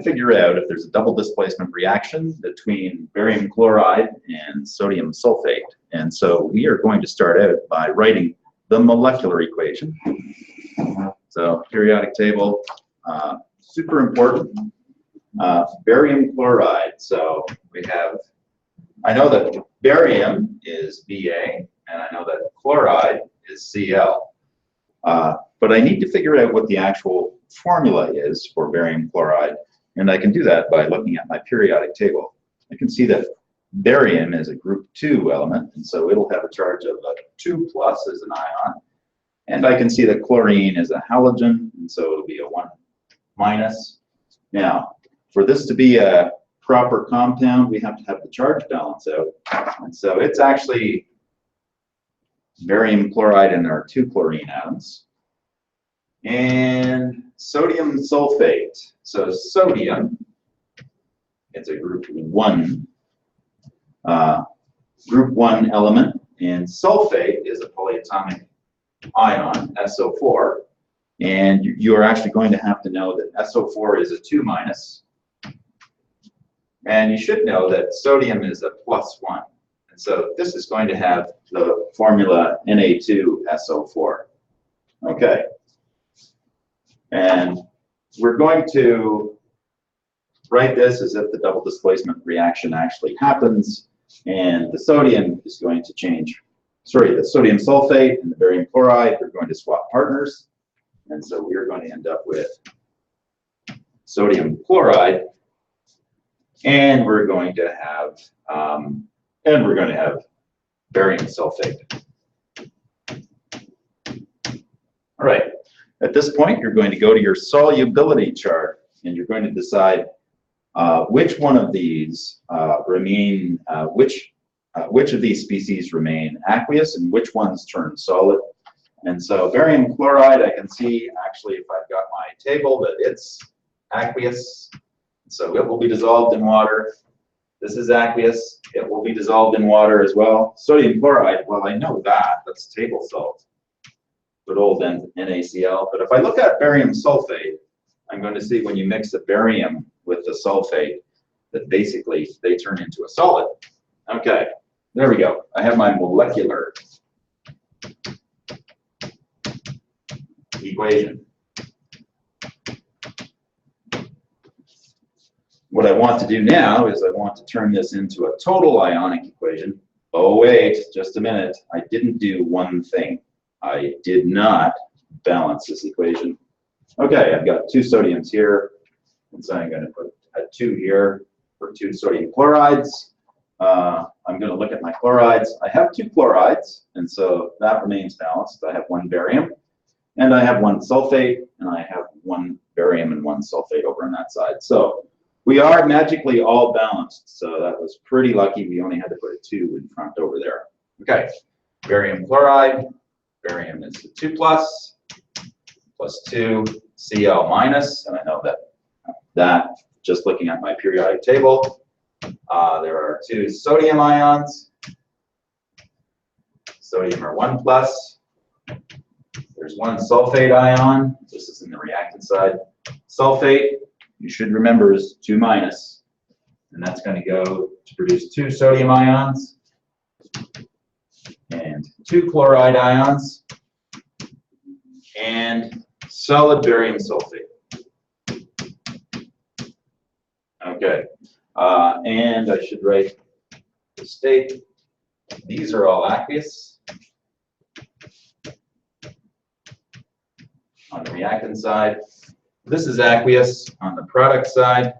figure out if there's a double displacement reaction between barium chloride and sodium sulfate. And so we are going to start out by writing the molecular equation. So periodic table, super important. Barium chloride. So we have, I know that barium is Ba, and I know that chloride is Cl. But I need to figure out what the actual formula is for barium chloride, and I can do that by looking at my periodic table. I can see that barium is a group 2 element, and so it'll have a charge of a 2+ as an ion. And I can see that chlorine is a halogen, and so it'll be a 1-. Now, for this to be a proper compound, we have to have the charge balance out. And so it's actually barium chloride and our 2 chlorine atoms. And sodium sulfate. So sodium, it's a group 1 element, and sulfate is a polyatomic ion, SO4. And you are actually going to have to know that SO4 is a 2-. And you should know that sodium is a +1. And so this is going to have the formula Na2SO4. Okay. And we're going to write this as if the double displacement reaction actually happens, and the sodium is going to change. Sorry, the sodium sulfate and the barium chloride are going to swap partners, and so we're going to end up with sodium chloride, and we're going to have barium sulfate. All right. At this point, you're going to go to your solubility chart, and you're going to decide which one of these which of these species remain aqueous and which ones turn solid. And so barium chloride, I can see actually if I've got my table that it's aqueous, so it will be dissolved in water. This is aqueous, it will be dissolved in water as well. Sodium chloride, well, I know that, that's table salt. Good old NaCl. But if I look at barium sulfate, I'm going to see when you mix the barium with the sulfate that basically they turn into a solid. Okay, there we go. I have my molecular equation. What I want to do now is I want to turn this into a total ionic equation. Oh wait, just a minute. I didn't do one thing. I did not balance this equation. Okay, I've got 2 sodiums here, and so I'm going to put a 2 here for 2 sodium chlorides. I'm going to look at my chlorides. I have 2 chlorides, and so that remains balanced. I have 1 barium, and I have 1 sulfate, and I have 1 barium and 1 sulfate over on that side. So we are magically all balanced, so that was pretty lucky. We only had to put a 2 in front over there. Okay, barium chloride. Barium is the 2+ plus 2 Cl-, and I know that just looking at my periodic table, there are 2 sodium ions. Sodium are 1+. There's 1 sulfate ion. This is in the reactant side. Sulfate, you should remember, is 2-, and that's going to go to produce 2 sodium ions and 2 chloride ions and solid barium sulfate. Okay, and I should write the state. These are all aqueous on the reactant side. This is aqueous on the product side,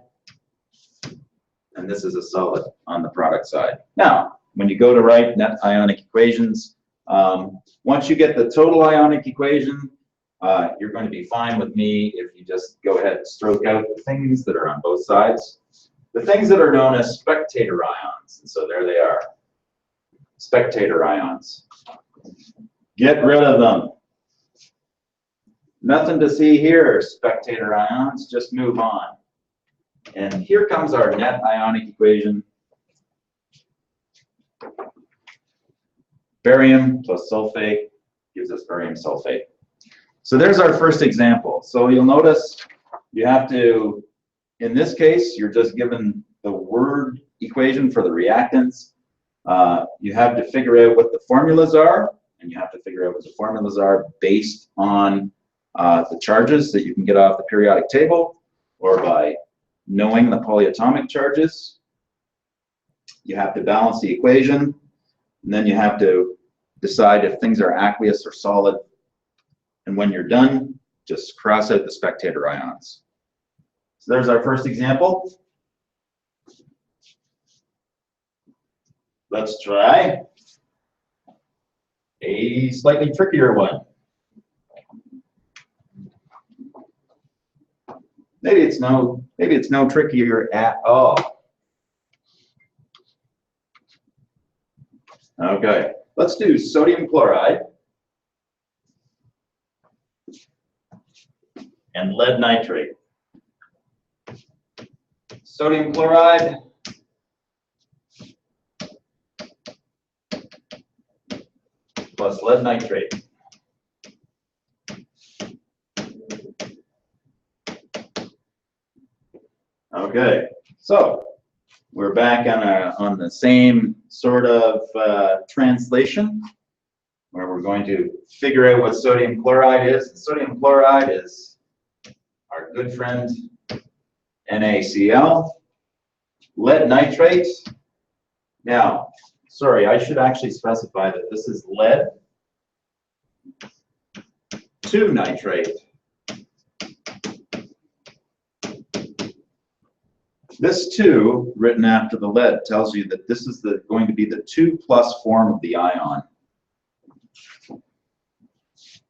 and this is a solid on the product side. Now, when you go to write net ionic equations, once you get the total ionic equation, you're going to be fine with me if you just go ahead and stroke out the things that are on both sides. The things that are known as spectator ions, and so there they are, spectator ions. Get rid of them. Nothing to see here, spectator ions, just move on. And here comes our net ionic equation. Barium plus sulfate gives us barium sulfate. So there's our first example. So you'll notice you have to in this case, you're just given the word equation for the reactants. You have to figure out what the formulas are, and you have to figure out what the formulas are based on the charges that you can get off the periodic table, or by knowing the polyatomic charges. You have to balance the equation, and then you have to decide if things are aqueous or solid. And when you're done, just cross out the spectator ions. So there's our first example. Let's try a slightly trickier one. Maybe it's no trickier at all. Okay, let's do sodium chloride and lead nitrate. Sodium chloride plus lead nitrate. Okay, so we're back on the same sort of translation, where we're going to figure out what sodium chloride is. Sodium chloride is our good friend NaCl. Lead nitrate. Now, sorry, I should actually specify that this is lead 2 nitrate. This 2, written after the lead, tells you that this is going to be the 2+ form of the ion.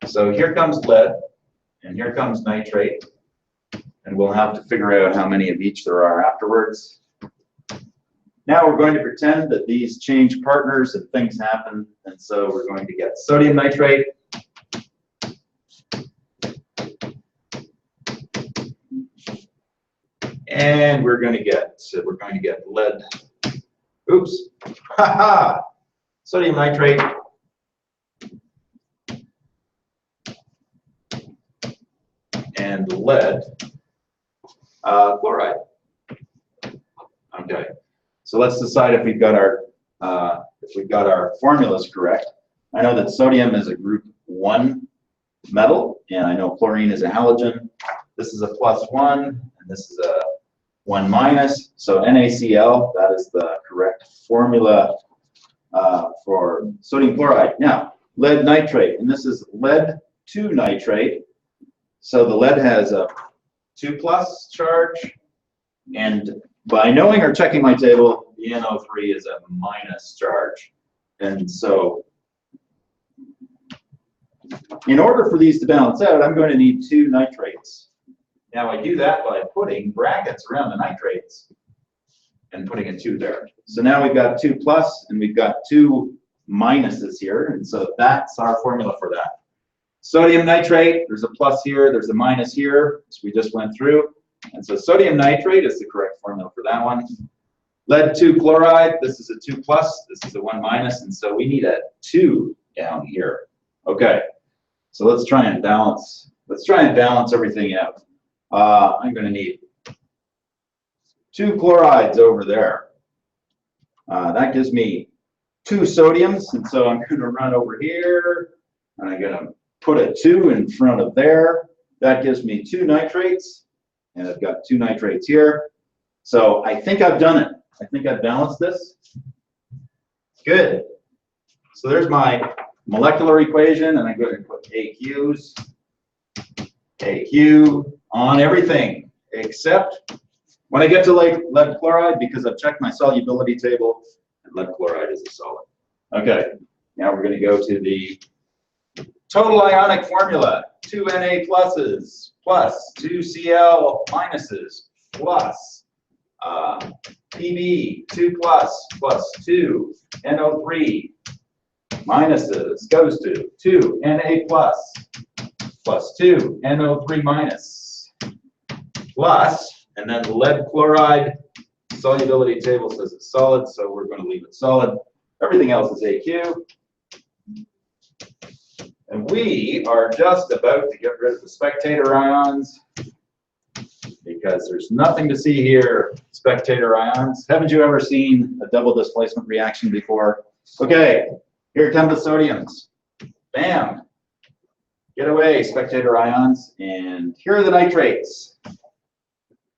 So here comes lead, and here comes nitrate, and we'll have to figure out how many of each there are afterwards. Now we're going to pretend that these change partners and things happen, and so we're going to get sodium nitrate and we're going to get lead. Oops, haha! Sodium nitrate and lead chloride. Okay, so let's decide if we've got our formulas correct. I know that sodium is a group 1 metal, and I know chlorine is a halogen. This is a +1, and this is a 1-. So NaCl, that is the correct formula for sodium chloride. Now, lead nitrate, and this is lead 2 nitrate. So the lead has a 2+ charge, and by knowing or checking my table, the NO3 is a - charge. And so in order for these to balance out, I'm going to need 2 nitrates. Now I do that by putting brackets around the nitrates and putting a 2 there. So now we've got 2+ and we've got 2 minuses here, and so that's our formula for that. Sodium nitrate, there's a plus here, there's a minus here, as we just went through. And so sodium nitrate is the correct formula for that one. Lead 2 chloride, this is a 2+, this is a 1-, and so we need a 2 down here. Okay, so let's try and balance everything out. I'm going to need 2 chlorides over there. That gives me 2 sodiums, and so I'm going to run over here, and I'm going to put a 2 in front of there. That gives me 2 nitrates, and I've got 2 nitrates here. So I think I've done it. I think I've balanced this. Good. So there's my molecular equation, and I'm going to put AQ on everything, except when I get to lead chloride, because I've checked my solubility table, and lead chloride is a solid. Okay, now we're going to go to the total ionic formula. 2 Na pluses plus 2 Cl minuses plus Pb 2+ plus 2 NO3 minuses goes to 2 Na plus 2 NO3 minus plus, and then lead chloride solubility table says it's solid, so we're going to leave it solid. Everything else is AQ. And we are just about to get rid of the spectator ions. because there's nothing to see here. Spectator ions. Haven't you ever seen a double displacement reaction before? Okay, here come the sodiums. Bam. Get away, spectator ions. And here are the nitrates.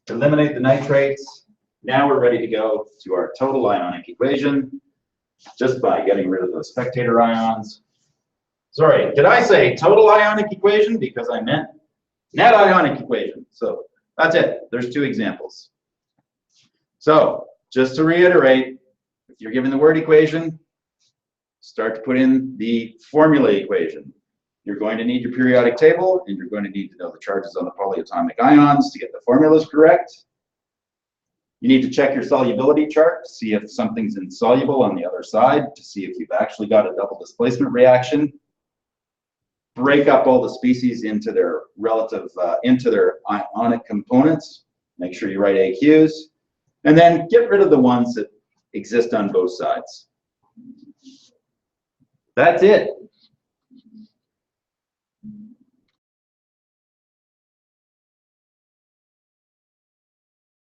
Eliminate the nitrates. Now we're ready to go to our total ionic equation just by getting rid of those spectator ions. Sorry, did I say total ionic equation? Because I meant net ionic equation. So that's it. There's two examples. So just to reiterate, if you're given the word equation, start to put in the formula equation. You're going to need your periodic table, and you're going to need to know the charges on the polyatomic ions to get the formulas correct. You need to check your solubility chart to see if something's insoluble on the other side, to see if you've actually got a double displacement reaction. Break up all the species into their relative, into their ionic components. Make sure you write AQs. And then get rid of the ones that exist on both sides. That's it.